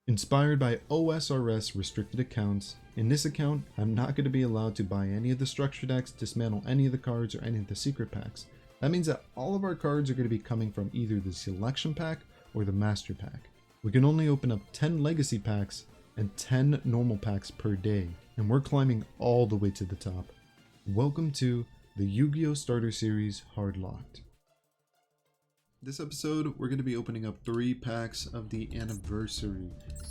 Inspired by OSRS restricted accounts, in this account, I'm not going to be allowed to buy any of the structure decks, dismantle any of the cards, or any of the secret packs. That means that all of our cards are going to be coming from either the selection pack or the master pack. We can only open up 10 legacy packs and 10 normal packs per day, and we're climbing all the way to the top. Welcome to the Yugioh Starter Series Hardlocked. This episode, we're going to be opening up 3 packs of the anniversary.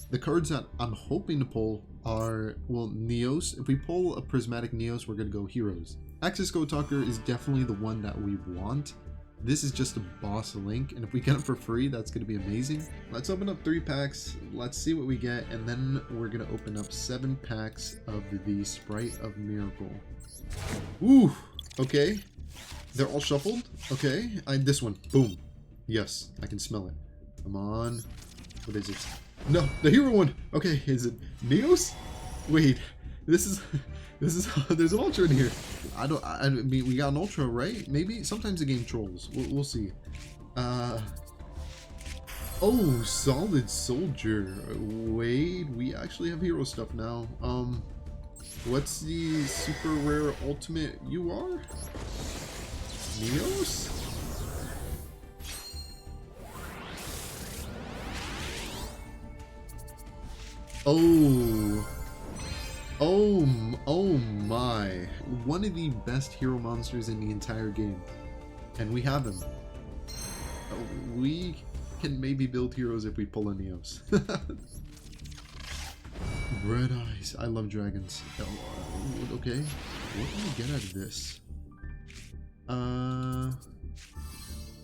The cards that I'm hoping to pull are, well, Neos. If we pull a Prismatic Neos, we're going to go Heroes. Axis Go Talker is definitely the one that we want. This is just a boss link, and if we get it for free, that's going to be amazing. Let's open up 3 packs, let's see what we get, and then we're going to open up 7 packs of the Sprite of Miracle. Ooh, okay. They're all shuffled. Okay, this one, boom. Yes, I can smell it. Come on. What is it? No, the hero one. Okay, is it Neos? Wait, this is there's an ultra in here. I mean, we got an ultra, right? Maybe sometimes the game trolls. We'll see. Oh, Solid Soldier. Wait, we actually have hero stuff now. What's the super rare ultimate you are? Neos? Oh my. One of the best hero monsters in the entire game. And we have him. We can maybe build heroes if we pull a Neos. Red Eyes. I love dragons. Okay. What can we get out of this?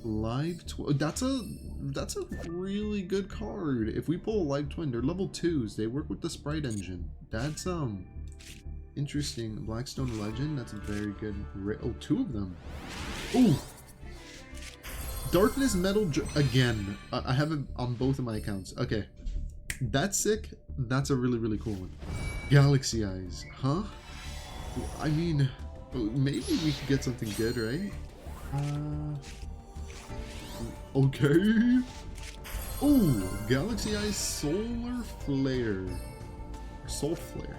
Live Twin. That's a really good card. If we pull a Live Twin, they're level 2s. They work with the Sprite engine. That's interesting. Blackstone Legend. That's a very good. Oh, 2 of them. Oh, Darkness Metal again. I have it on both of my accounts. Okay, that's sick. That's a really cool one. Galaxy Eyes, huh? I mean, maybe we could get something good, right? Okay. Oh, Galaxy Eyes Solar Flare. Soul Flare.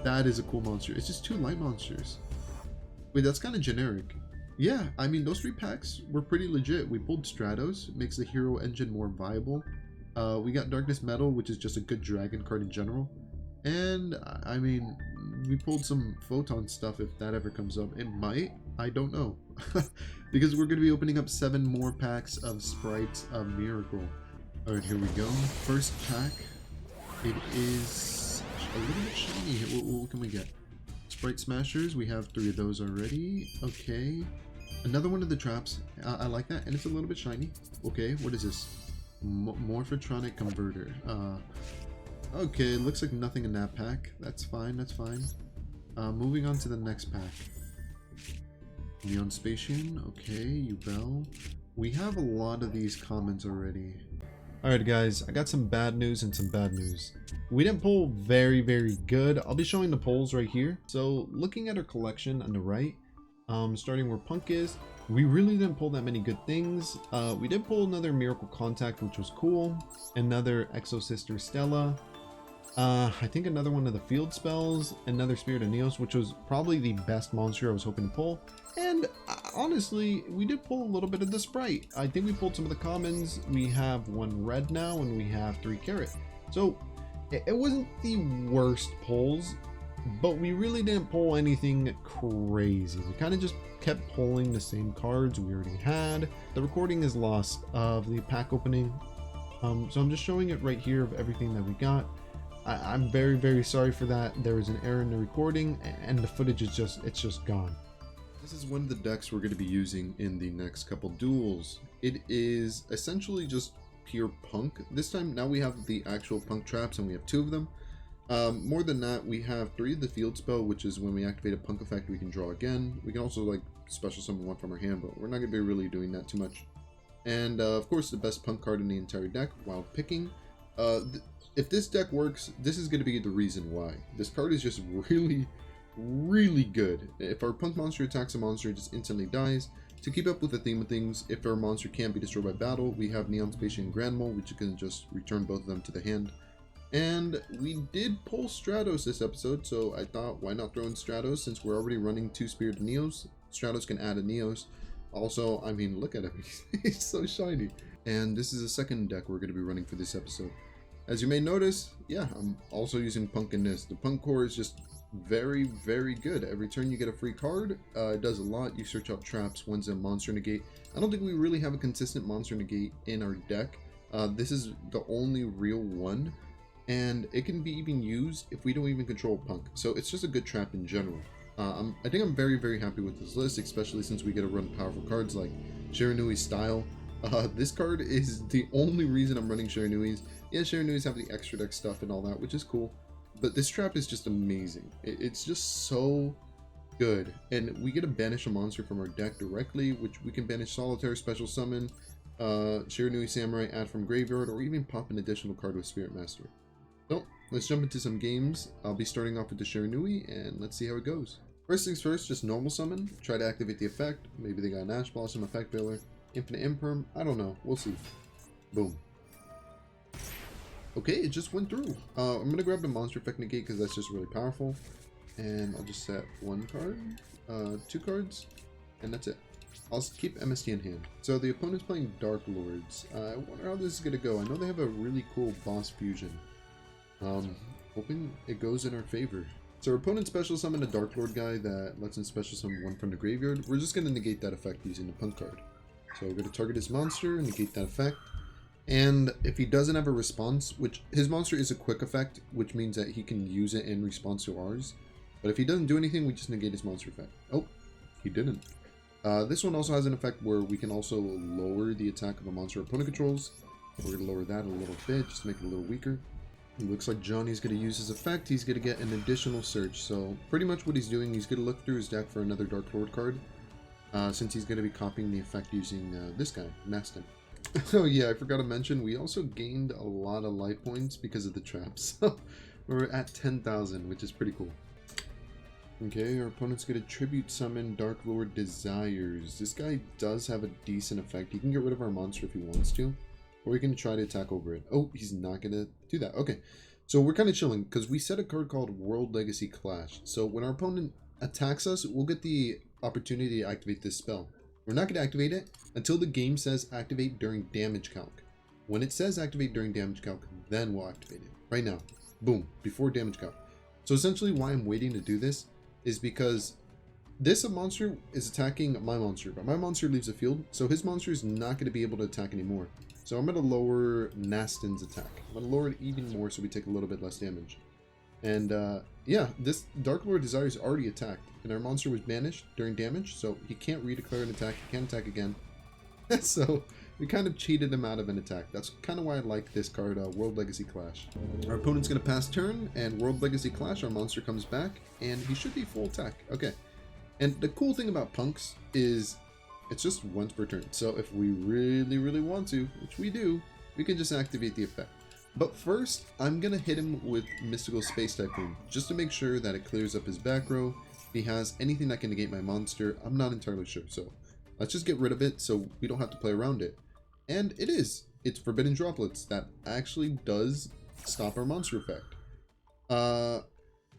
That is a cool monster. It's just 2 light monsters. Wait, that's kind of generic. Yeah, I mean, those 3 packs were pretty legit. We pulled Stratos, makes the hero engine more viable. We got Darkness Metal, which is just a good dragon card in general. And, I mean, we pulled some Photon stuff if that ever comes up. It might. I don't know. Because we're going to be opening up 7 more packs of Sprites of Miracle. Alright, here we go. First pack. It is a little bit shiny. What can we get? Sprite Smashers. We have 3 of those already. Okay. Another one of the traps. I like that. And it's a little bit shiny. Okay, what is this? Morphotronic Converter. Okay, looks like nothing in that pack. That's fine, that's fine. Moving on to the next pack. Neon Spatian, okay, Ubel. We have a lot of these comments already. Alright guys, I got some bad news and some bad news. We didn't pull very good. I'll be showing the pulls right here. So looking at our collection on the right, starting where Punk is, we really didn't pull that many good things. We did pull another Miracle Contact, which was cool. Another Exo Sister Stella. I think another one of the field spells, another Spirit of Neos, which was probably the best monster I was hoping to pull. And honestly, we did pull a little bit of the Sprite. I think we pulled some of the commons. We have 1 red now, and we have 3 carrot. So it wasn't the worst pulls, but we really didn't pull anything crazy. We kind of just kept pulling the same cards we already had. The recording is lost of the pack opening, so I'm just showing it right here of everything that we got. I'm very sorry for that. There was an error in the recording, and the footage is just gone. This is one of the decks we're going to be using in the next couple duels. It is essentially just pure Punk. This time, now we have the actual Punk traps, and we have 2 of them. More than that, we have 3 of the field spell, which is when we activate a Punk effect, we can draw again. We can also like special summon 1 from our hand, but we're not going to be really doing that too much. And of course, the best Punk card in the entire deck, while picking. If this deck works, this is going to be the reason why. This card is just really good. If our Punk monster attacks a monster, it just instantly dies. To keep up with the theme of things, if our monster can't be destroyed by battle, we have Neon Spatian and Grand Mole, which you can just return both of them to the hand. And we did pull Stratos this episode, so I thought, why not throw in Stratos since we're already running 2 Spirited Neos? Stratos can add a Neos. Also, I mean, look at him. He's so shiny. And this is the second deck we're going to be running for this episode. As you may notice, yeah, I'm also using Punk in this. The Punk core is just very, very good. Every turn you get a free card. It does a lot. You search out traps, one's a monster negate. I don't think we really have a consistent monster negate in our deck. This is the only real one. And it can be even used if we don't even control Punk. So it's just a good trap in general. I think I'm very, very happy with this list, especially since we get to run powerful cards like Shiranui's Style. This card is the only reason I'm running Shiranui's. Yeah, Shiranui's have the extra deck stuff and all that, which is cool. But this trap is just amazing. It's just so good. And we get to banish a monster from our deck directly, which we can banish Solitaire, Special Summon, Shiranui Samurai, add from Graveyard, or even pop an additional card with Spirit Master. So, let's jump into some games. I'll be starting off with the Shiranui, and let's see how it goes. First things first, just normal summon. Try to activate the effect. Maybe they got an Ash Blossom, Effect Veiler, Infinite Imperm. I don't know. We'll see. Boom. Okay, it just went through. I'm going to grab the Monster Effect Negate because that's just really powerful. And I'll just set 1 card, 2 cards, and that's it. I'll keep MST in hand. So the opponent's playing Dark Lords. I wonder how this is going to go. I know they have a really cool boss fusion. Hoping it goes in our favor. So our opponent special summon a Dark Lord guy that lets him special summon 1 from the graveyard. We're just going to negate that effect using the Punk card. So we're going to target his monster and negate that effect. And if he doesn't have a response, which his monster is a quick effect, which means that he can use it in response to ours. But if he doesn't do anything, we just negate his monster effect. Oh, he didn't. This one also has an effect where we can also lower the attack of a monster opponent controls. We're going to lower that a little bit, just to make it a little weaker. It looks like Johnny's going to use his effect. He's going to get an additional search. So pretty much what he's doing, he's going to look through his deck for another Dark Lord card. Since he's going to be copying the effect using this guy, Mastin. Oh yeah, I forgot to mention, we also gained a lot of life points because of the traps. We're at 10,000, which is pretty cool. Okay, our opponent's going to tribute summon Dark Lord Desires. This guy does have a decent effect. He can get rid of our monster if he wants to. Or we can try to attack over it. Oh, he's not going to do that. Okay, so we're kind of chilling because we set a card called World Legacy Clash. So when our opponent attacks us, we'll get the opportunity to activate this spell. We're not going to activate it until the game says activate during damage calc. When it says activate during damage calc, then we'll activate it. Right now. Boom. Before damage calc. So essentially why I'm waiting to do this is because this monster is attacking my monster, but my monster leaves the field, so his monster is not going to be able to attack anymore. So I'm going to lower Mastin's attack. I'm going to lower it even more so we take a little bit less damage. And yeah, this Dark Lord Desires already attacked, and our monster was banished during damage, so he can't redeclare an attack, he can't attack again. So we kind of cheated him out of an attack. That's kind of why I like this card, World Legacy Clash. Our opponent's going to pass turn, and World Legacy Clash, our monster comes back, and he should be full attack. Okay. And the cool thing about Punks is it's just once per turn. So if we really, really want to, which we do, we can just activate the effect. But first, I'm going to hit him with Mystical Space Typhoon, just to make sure that it clears up his back row. If he has anything that can negate my monster, I'm not entirely sure. So let's just get rid of it so we don't have to play around it. And it is. It's Forbidden Droplets that actually does stop our monster effect.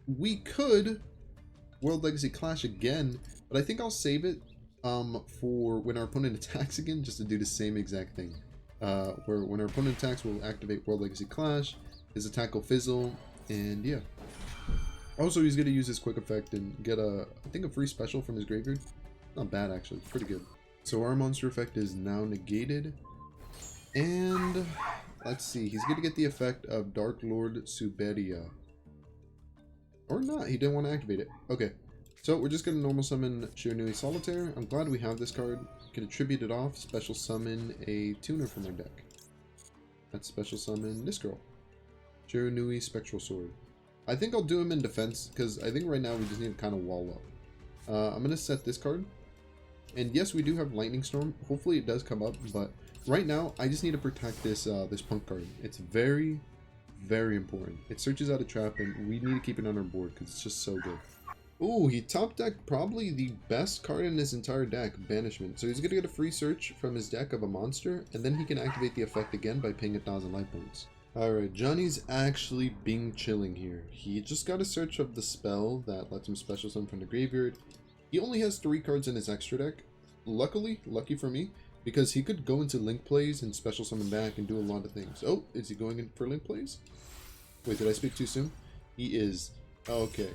We could World Legacy Clash again, but I think I'll save it for when our opponent attacks again, just to do the same exact thing. Where when our opponent attacks, we'll activate World Legacy Clash, his attack will fizzle, and yeah. Also, he's going to use his quick effect and get I think a free special from his graveyard. Not bad, actually. It's pretty good. So our monster effect is now negated. And let's see. He's going to get the effect of Dark Lord Suberia. Or not. He didn't want to activate it. Okay. So we're just going to normal summon Shiranui Solitaire. I'm glad we have this card. Can attribute it off. Special summon a tuner from our deck. Let's special summon this girl. Shiranui Spectral Sword. I think I'll do him in defense, because I think right now we just need to kind of wall up. I'm going to set this card. And yes, we do have Lightning Storm. Hopefully it does come up, but right now I just need to protect this this Punk card. It's very, very important. It searches out a trap, and we need to keep it on our board because it's just so good. Ooh, he top decked probably the best card in his entire deck, Banishment. So he's going to get a free search from his deck of a monster, and then he can activate the effect again by paying 1,000 life points. Alright, Johnny's actually being chilling here. He just got a search of the spell that lets him special summon from the graveyard. He only has 3 cards in his extra deck. Luckily, lucky for me, because he could go into link plays and special summon back and do a lot of things. Oh, is he going in for link plays? Wait, did I speak too soon? He is. Okay.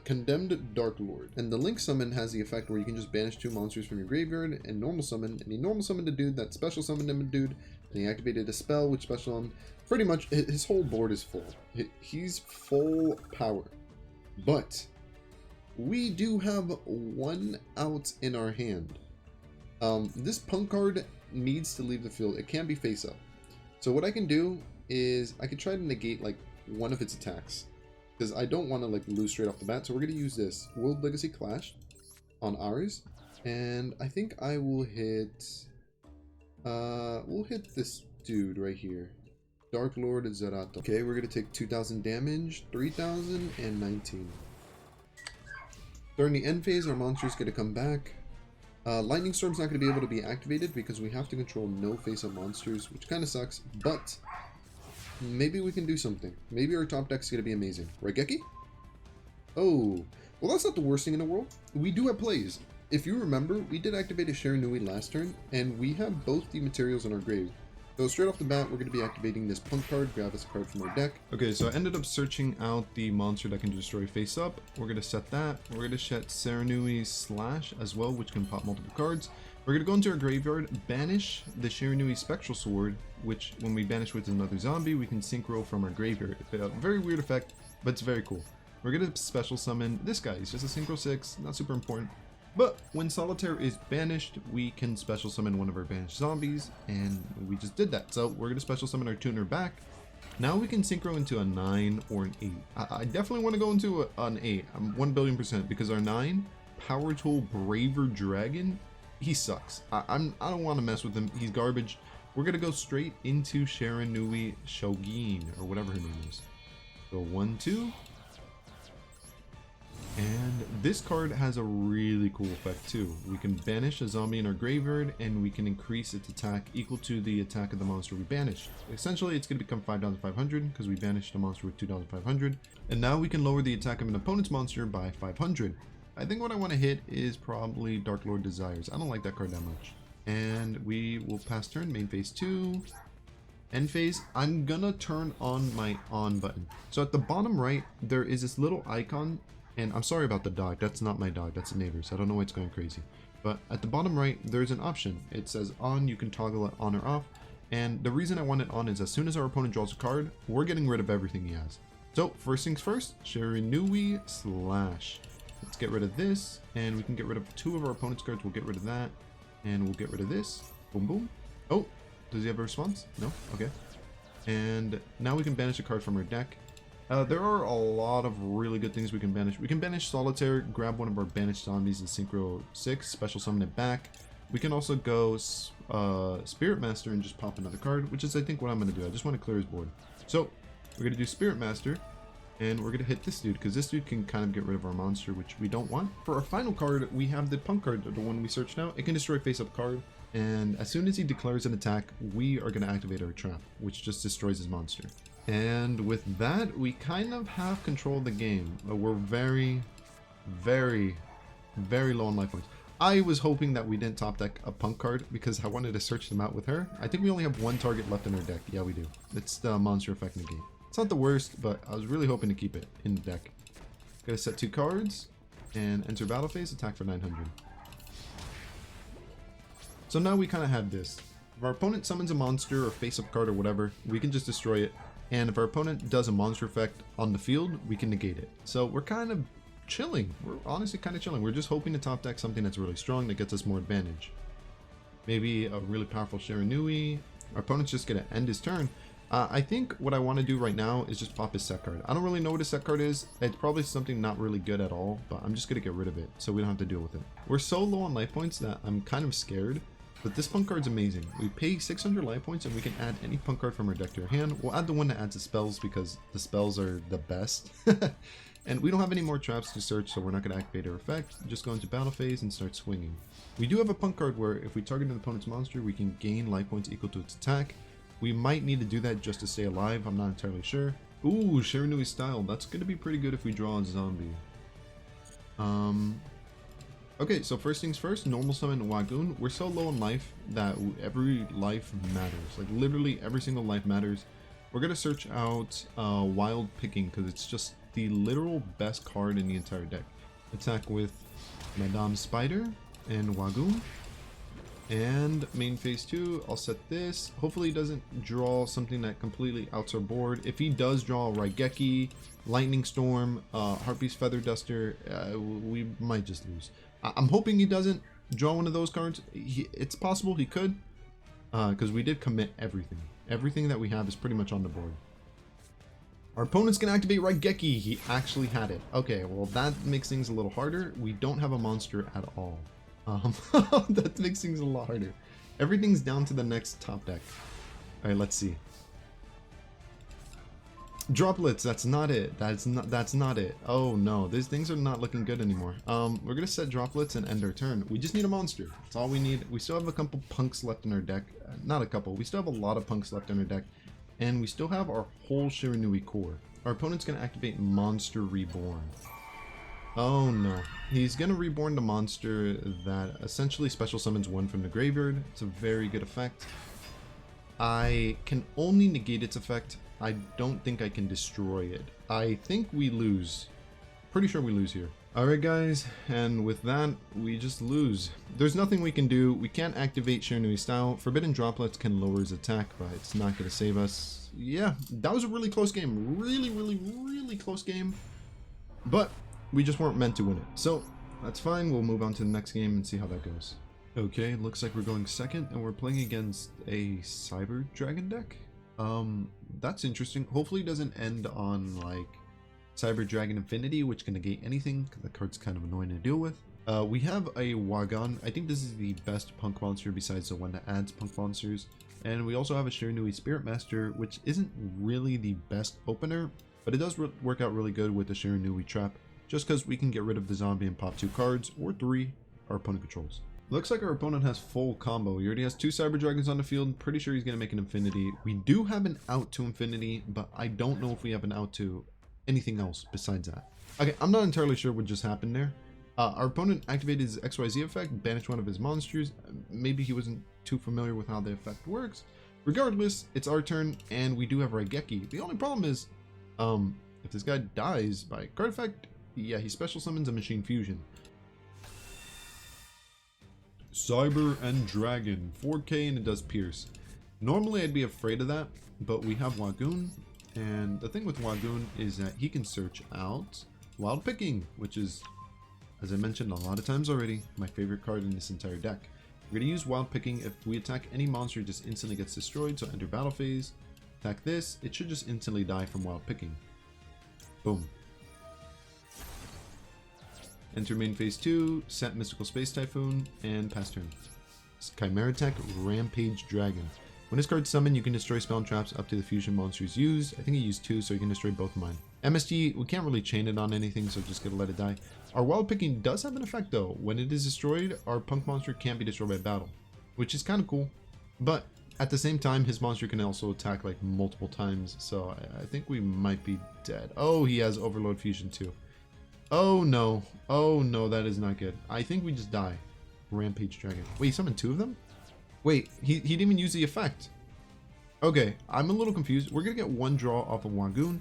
Condemned Dark Lord. And the link summon has the effect where you can just banish 2 monsters from your graveyard and normal summon. And he normal summoned a dude that special summoned him a dude. And he activated a spell which special summoned. Pretty much, his whole board is full. He's full power. But we do have 1 out in our hand. This punk card needs to leave the field. It can't be face up. So what I can do is I can try to negate like 1 of its attacks, because I don't want to like lose straight off the bat. So we're going to use this World Legacy Clash on ours, and I think I will hit we'll hit this dude right here, Dark Lord Zerato. Okay, we're going to take 2,000 damage, 3,000 and 19. During the end phase, our monster's going to come back. Lightning Storm's not going to be able to be activated because we have to control no face-up monsters, which kind of sucks, but maybe we can do something. Maybe our top deck's going to be amazing. Right, Geki? Oh, well, that's not the worst thing in the world. We do have plays. If you remember, we did activate a Shiranui last turn, and we have both the materials in our grave. So straight off the bat, we're going to be activating this punk card, grab us a card from our deck. Okay, so I ended up searching out the monster that can destroy face up. We're going to set that. We're going to set Saranui's Slash as well, which can pop multiple cards. We're going to go into our graveyard, banish the Shiranui Spectral Sword, which when we banish with another zombie, we can synchro from our graveyard. A very weird effect, but it's very cool. We're going to special summon this guy. He's just a synchro 6, not super important. But when Solitaire is banished, we can special summon one of our banished zombies, and we just did that. So we're going to special summon our tuner back. Now we can synchro into a 9 or an 8. I definitely want to go into an 8. I'm 1,000,000,000% because our 9, Power Tool Braver Dragon, he sucks. I don't want to mess with him. He's garbage. We're going to go straight into Shiranui Shogin, or whatever her name is. So 1, 2. And this card has a really cool effect too. We can banish a zombie in our graveyard, and we can increase its attack equal to the attack of the monster we banished. Essentially, it's going to become 5,500 because we banished a monster with 2,500. And now we can lower the attack of an opponent's monster by 500. I think what I want to hit is probably Dark Lord Desires. I don't like that card that much. And we will pass turn, main phase 2. End phase, I'm gonna turn on my on button. So at the bottom right, there is this little icon. And I'm sorry about the dog, that's not my dog, that's the neighbor's. I don't know why it's going crazy. But at the bottom right, there's an option. It says on, you can toggle it on or off. And the reason I want it on is as soon as our opponent draws a card, we're getting rid of everything he has. So first things first, Shiranui Slash. Let's get rid of this, and we can get rid of 2 of our opponent's cards. We'll get rid of that, and we'll get rid of this. Boom, boom. Oh, does he have a response? No? Okay. And now we can banish a card from our deck. There are a lot of really good things we can banish. We can banish Solitaire, grab one of our banished zombies in Synchro 6, special summon it back. We can also go Spirit Master and just pop another card, which is I think what I'm going to do. I just want to clear his board. So we're going to do Spirit Master, and we're going to hit this dude, because this dude can kind of get rid of our monster, which we don't want. For our final card, we have the punk card, the one we searched out. It can destroy face-up card, and as soon as he declares an attack, we are going to activate our trap, which just destroys his monster. And with that, we kind of have control of the game. We're very, very, very low on life points. I was hoping that we didn't top deck a punk card because I wanted to search them out with her. I think we only have 1 target left in our deck. Yeah, we do. It's the monster effect negate. It's not the worst, but I was really hoping to keep it in the deck. Gotta set 2 cards and enter battle phase, attack for 900. So now we kind of have this. If our opponent summons a monster or face-up card or whatever, we can just destroy it. And if our opponent does a monster effect on the field, we can negate it. So we're kind of chilling. We're honestly kind of chilling. We're just hoping to top deck something that's really strong that gets us more advantage. Maybe a really powerful Shiranui. Our opponent's just going to end his turn. I think what I want to do right now is just pop his set card. I don't really know what his set card is. It's probably something not really good at all, but I'm just going to get rid of it so we don't have to deal with it. We're so low on life points that I'm kind of scared. But this punk card's amazing. We pay 600 life points and we can add any punk card from our deck to our hand. We'll add the one that adds the spells because the spells are the best. And we don't have any more traps to search, so we're not going to activate our effect. Just go into battle phase and start swinging. We do have a punk card where if we target an opponent's monster, we can gain life points equal to its attack. We might need to do that just to stay alive. I'm not entirely sure. Ooh, Shiranui style. That's going to be pretty good if we draw a zombie. Okay, so first things first, normal summon Wagoon. We're so low on life that every life matters. Like literally every single life matters. We're going to search out Wild Picking because it's just the literal best card in the entire deck. Attack with Madame Spider and Wagoon. And main phase 2, I'll set this. Hopefully he doesn't draw something that completely outs our board. If he does draw Raigeki, Lightning Storm, Harpy's Feather Duster, we might just lose. I'm hoping he doesn't draw one of those cards. It's possible he could, because we did commit everything. Everything that we have is pretty much on the board. Our opponent's gonna activate Raigeki. He actually had it. Okay, well that makes things a little harder. We don't have a monster at all. That makes things a lot harder. Everything's down to the next top deck. Alright, let's see. Droplets, that's not it. That's not it. Oh no, these things are not looking good anymore. We're gonna set droplets and end our turn. We just need a monster. That's all we need. We still have a couple punks left in our deck. Not a couple. We still have a lot of punks left in our deck. And we still have our whole Shiranui core. Our opponent's gonna activate Monster Reborn. Oh no. He's gonna reborn the monster that essentially special summons one from the graveyard. It's a very good effect. I can only negate its effect. I don't think I can destroy it. I think we lose. Pretty sure we lose here. Alright guys, and with that, we just lose. There's nothing we can do. We can't activate Shiranui style. Forbidden Droplets can lower his attack, but it's not gonna save us. Yeah, that was a really close game. Really close game. But we just weren't meant to win it. So, that's fine. We'll move on to the next game and see how that goes. Okay, looks like we're going second, and we're playing against a Cyber Dragon deck. That's interesting. Hopefully it doesn't end on, like, Cyber Dragon Infinity, which can negate anything, because that card's kind of annoying to deal with. We have a Wagon. I think this is the best punk monster besides the one that adds punk monsters. And we also have a Shiranui Spirit Master, which isn't really the best opener, but it does work out really good with the Shiranui Trap, just because we can get rid of the zombie and pop 2 cards, or 3, our opponent controls. Looks like our opponent has full combo. He already has 2 Cyber Dragons on the field. Pretty sure he's going to make an Infinity. We do have an out to Infinity, but I don't know if we have an out to anything else besides that. Okay, I'm not entirely sure what just happened there. Our opponent activated his XYZ effect, banished one of his monsters. Maybe he wasn't too familiar with how the effect works. Regardless, it's our turn, and we do have Raigeki. The only problem is, if this guy dies by card effect, yeah, he special summons a Machine Fusion. Cyber and Dragon, 4K, and it does Pierce. Normally I'd be afraid of that, but we have Wagoon, and the thing with Wagoon is that he can search out Wild Picking, which is, as I mentioned a lot of times already, my favorite card in this entire deck. We're going to use Wild Picking. If we attack any monster, it just instantly gets destroyed, so enter battle phase. Attack this, it should just instantly die from Wild Picking. Boom. Enter main phase 2, set Mystical Space Typhoon, and pass turn. Chimera Tech, Rampage Dragon. When this card's summoned, you can destroy spell and traps up to the fusion monsters used. I think he used 2, so you can destroy both of mine. MSG, we can't really chain it on anything, so just gonna let it die. Our Wild Picking does have an effect though. When it is destroyed, our punk monster can't be destroyed by battle, which is kind of cool. But at the same time, his monster can also attack like multiple times, so I think we might be dead. Oh, he has Overload Fusion too. Oh no, that is not good. I think we just die. Rampage Dragon. Wait, he summoned 2 of them? Wait, he didn't even use the effect. Okay, I'm a little confused. We're gonna get 1 draw off of Wagoon,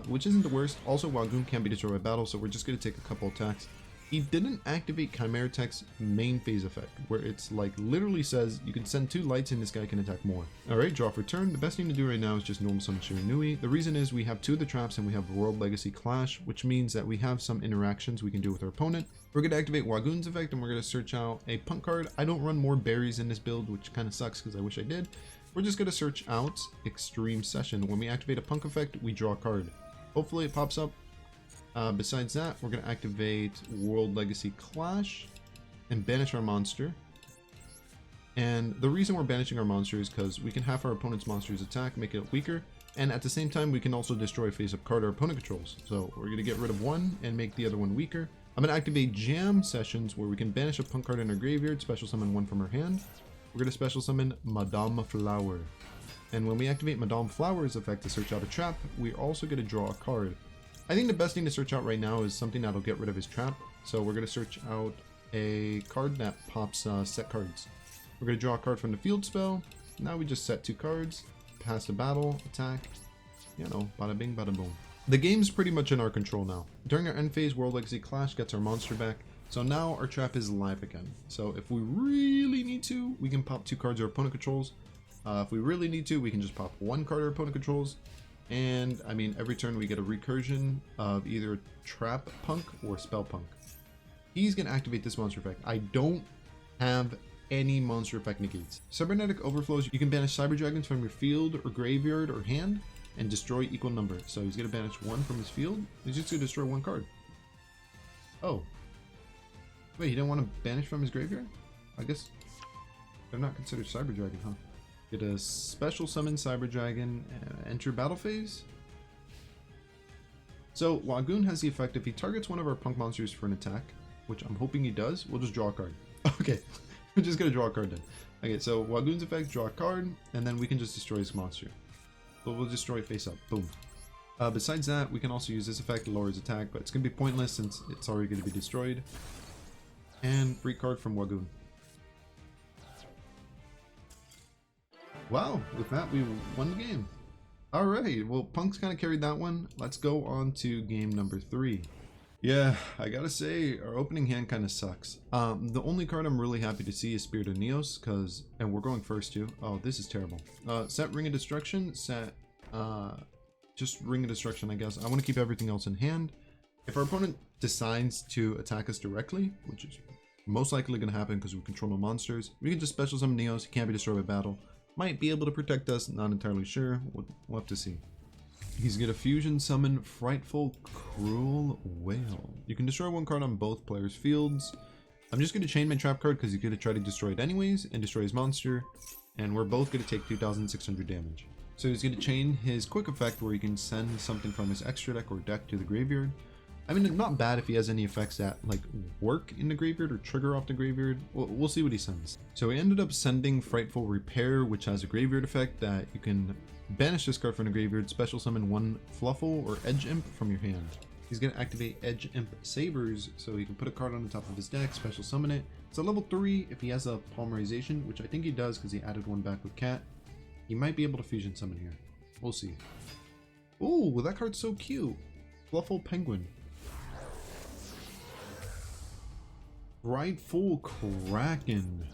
which isn't the worst. Also, Wagoon can't be destroyed by battle, so we're just gonna take a couple attacks. He didn't activate Chimera Tech's main phase effect, where it's like literally says you can send 2 lights and this guy can attack more. Alright, draw for turn. The best thing to do right now is just normal summon Shiranui. The reason is we have 2 of the traps and we have World Legacy Clash, which means that we have some interactions we can do with our opponent. We're going to activate Wagoon's effect and we're going to search out a punk card. I don't run more berries in this build, which kind of sucks because I wish I did. We're just going to search out Extreme Session. When we activate a punk effect, we draw a card. Hopefully it pops up. Besides that, we're going to activate World Legacy Clash and banish our monster. And the reason we're banishing our monster is because we can half our opponent's monster's attack, make it weaker, and at the same time we can also destroy a face-up card our opponent controls. So we're going to get rid of 1 and make the other one weaker. I'm going to activate Jam Sessions, where we can banish a punk card in our graveyard, special summon 1 from our hand. We're going to special summon Madame Flower. And when we activate Madame Flower's effect to search out a trap, we also get to draw a card. I think the best thing to search out right now is something that'll get rid of his trap. So we're going to search out a card that pops set cards. We're going to draw a card from the field spell. Now we just set 2 cards, pass the battle, attack, you know, bada bing, bada boom. The game's pretty much in our control now. During our end phase, World Legacy Clash gets our monster back. So now our trap is live again. So if we really need to, we can pop 2 cards our opponent controls. If we really need to, we can just pop 1 card our opponent controls. And I mean, every turn we get a recursion of either Trap Punk or Spell Punk. He's going to activate this monster effect. I don't have any monster effect negates. Cybernetic Overflows, you can banish Cyber Dragons from your field or graveyard or hand and destroy equal number. So he's going to banish 1 from his field. He's just going to destroy 1 card. Oh. Wait, he didn't want to banish from his graveyard? I guess they're not considered Cyber Dragon, huh? Get a special summon Cyber Dragon, enter battle phase. So Wagoon has the effect if he targets one of our punk monsters for an attack, which I'm hoping he does, we'll just draw a card. Okay, we're just gonna draw a card then. Okay, so Wagoon's effect, draw a card, and then we can just destroy his monster. But we'll destroy it face up, boom. Besides that, we can also use this effect to lower his attack, but it's gonna be pointless since it's already gonna be destroyed. And free card from Wagoon. Wow, with that we won the game. Alright, well Punk's kind of carried that one. Let's go on to game number 3. Yeah, I gotta say, our opening hand kind of sucks. The only card I'm really happy to see is Spirit of Neos, and we're going first too. Oh, this is terrible. Set Ring of Destruction, set, just Ring of Destruction, I guess. I want to keep everything else in hand. If our opponent decides to attack us directly, which is most likely going to happen because we control no monsters, we can just special summon Neos. He can't be destroyed by battle. Might be able to protect us, not entirely sure. We'll have to see. He's going to fusion summon Frightful Cruel Whale. You can destroy 1 card on both players' fields. I'm just going to chain my trap card because he's going to try to destroy it anyways and destroy his monster. And we're both going to take 2,600 damage. So he's going to chain his quick effect where he can send something from his extra deck or deck to the graveyard. I mean, not bad if he has any effects that like work in the graveyard or trigger off the graveyard. We'll see what he sends. So he ended up sending Frightful Repair, which has a graveyard effect that you can banish this card from the graveyard, special summon 1 Fluffle or Edge Imp from your hand. He's going to activate Edge Imp Sabers, so he can put a card on the top of his deck, special summon it. It's a level 3 if he has a Polymerization, which I think he does because he added 1 back with Cat. He might be able to fusion summon here. We'll see. Ooh, that card's so cute. Fluffle Penguin. Frightful Kraken.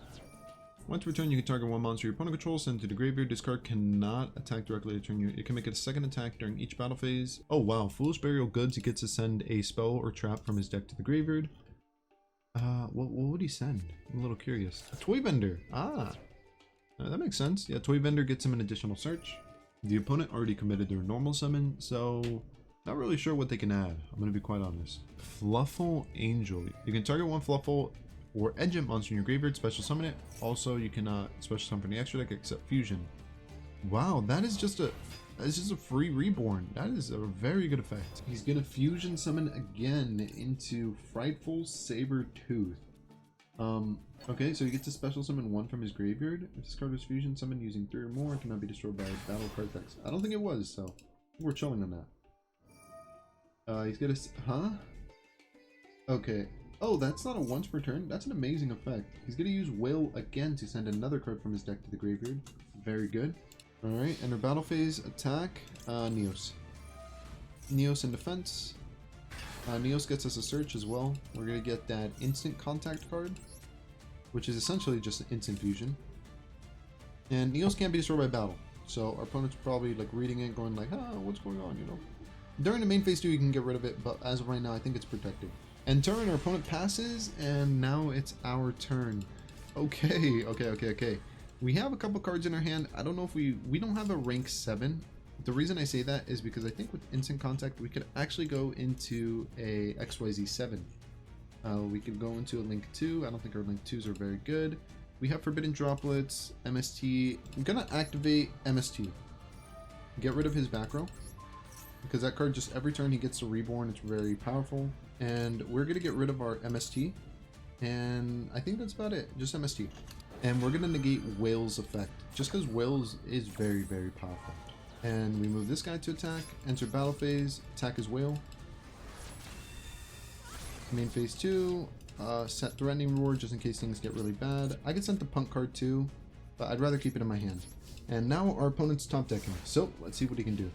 Once returned, you can target 1 monster your opponent controls, send it to the graveyard. This card cannot attack directly to turn you. It can make it a second attack during each battle phase. Oh wow, Foolish Burial Goods, he gets to send a spell or trap from his deck to the graveyard. What would he send? I'm a little curious. A Toy Vendor. That makes sense. Yeah, Toy Vendor gets him an additional search. The opponent already committed their normal summon, so not really sure what they can add. I'm going to be quite honest. Fluffle Angel. You can target 1 Fluffle or Edge Imp monster in your graveyard, special summon it. Also, you cannot special summon from the extra deck except Fusion. Wow, that is just a free reborn. That is a very good effect. He's going to Fusion summon again into Frightful Sabertooth. Okay, so he gets to special summon 1 from his graveyard. If this card was fusion summoned using 3 or more, it cannot be destroyed by battle card effects. I don't think it was, so we're chilling on that. He's gonna, huh? Okay. Oh, that's not a once per turn. That's an amazing effect. He's gonna use Whale again to send another card from his deck to the graveyard. Very good. All right, enter battle phase. Attack. Neos. Neos in defense. Neos gets us a search as well. We're gonna get that instant contact card, which is essentially just an instant fusion. And Neos can't be destroyed by battle, so our opponent's probably like reading it, going like, what's going on, you know? During the main phase 2, you can get rid of it, but as of right now, I think it's protected. And turn, our opponent passes, and now it's our turn. Okay. We have a couple cards in our hand. I don't know if we don't have a rank 7. The reason I say that is because I think with instant contact, we could actually go into a XYZ 7. We could go into a Link 2. I don't think our Link 2s are very good. We have Forbidden Droplets, MST. I'm gonna activate MST. Get rid of his back row, because that card just every turn he gets to reborn. It's very powerful. And we're gonna get rid of our MST. And I think that's about it. Just MST. And we're gonna negate Whale's effect, just because Whale's is very, very powerful. And we move this guy to attack, enter battle phase, attack his Whale. Main phase 2, set Threatening Roar just in case things get really bad. I could send the Punk card too, but I'd rather keep it in my hand. And now our opponent's top decking, so let's see what he can do.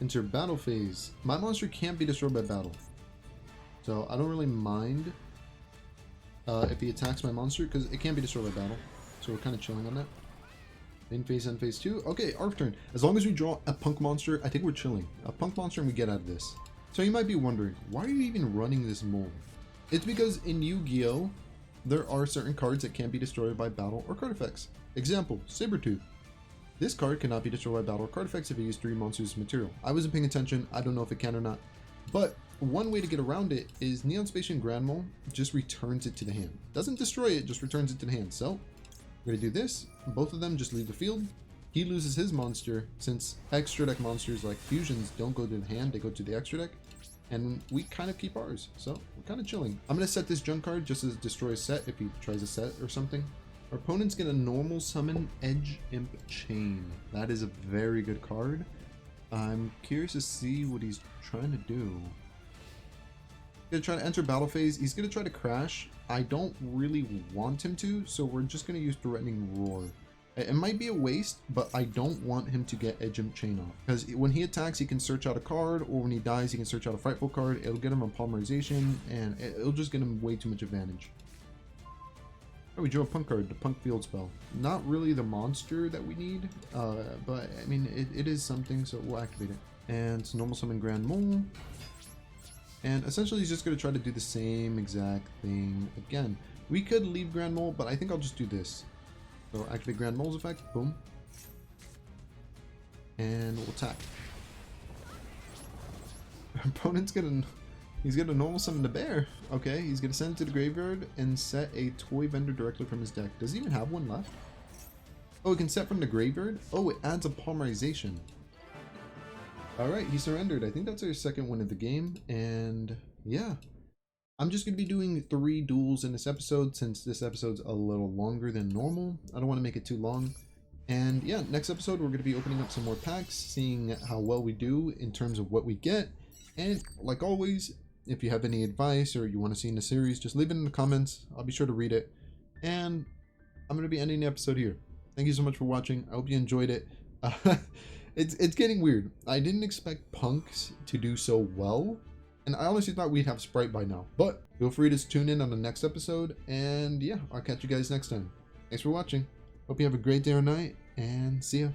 Enter battle phase. My monster can't be destroyed by battle, so I don't really mind if he attacks my monster, because it can't be destroyed by battle. So we're kind of chilling on that. Main phase, end phase 2. Okay, Arc turn. As long as we draw a Punk monster, I think we're chilling. A Punk monster and we get out of this. So you might be wondering, why are you even running this mold? It's because in Yu-Gi-Oh, there are certain cards that can't be destroyed by battle or card effects. Example, Sabretooth. This card cannot be destroyed by battle or card effects if you use 3 monsters material. I wasn't paying attention, I don't know if it can or not. But one way to get around it is Neon Spacian Grand Mole just returns it to the hand. Doesn't destroy it, just returns it to the hand. So we're gonna do this. Both of them just leave the field. He loses his monster, since extra deck monsters like fusions don't go to the hand, they go to the extra deck. And we kind of keep ours, so we're kind of chilling. I'm gonna set this junk card just as destroy a set if he tries a set or something. Our opponent's gonna normal summon Edge Imp Chain. That is a very good card. I'm curious to see what he's trying to do. He's gonna try to enter battle phase. He's gonna try to crash. I don't really want him to, so we're just gonna use Threatening Roar. It might be a waste, but I don't want him to get Edge Imp Chain off. Because when he attacks, he can search out a card, or when he dies, he can search out a Frightful card. It'll get him a Polymerization, and it'll just get him way too much advantage. Oh, we drew a Punk card, the Punk Field Spell. Not really the monster that we need, but I mean, it is something, so we'll activate it. And it's normal summon Grand Mole. And essentially, he's just going to try to do the same exact thing again. We could leave Grand Mole, but I think I'll just do this. So activate Grand Mole's effect, boom. And we'll attack. Our opponent's he's gonna normal summon the bear. Okay, he's gonna send it to the graveyard and set a toy vendor directly from his deck. Does he even have one left? Oh, he can set from the graveyard? Oh, it adds a polymerization. Alright, he surrendered. I think that's our second win of the game, and yeah. I'm just going to be doing 3 duels in this episode, since this episode's a little longer than normal. I don't want to make it too long. And yeah, next episode we're going to be opening up some more packs, seeing how well we do in terms of what we get. And like always, if you have any advice or you want to see in the series, just leave it in the comments. I'll be sure to read it. And I'm going to be ending the episode here. Thank you so much for watching. I hope you enjoyed it. It's getting weird. I didn't expect punks to do so well. And I honestly thought we'd have Sprite by now. But feel free to tune in on the next episode. And yeah, I'll catch you guys next time. Thanks for watching. Hope you have a great day or night. And see ya.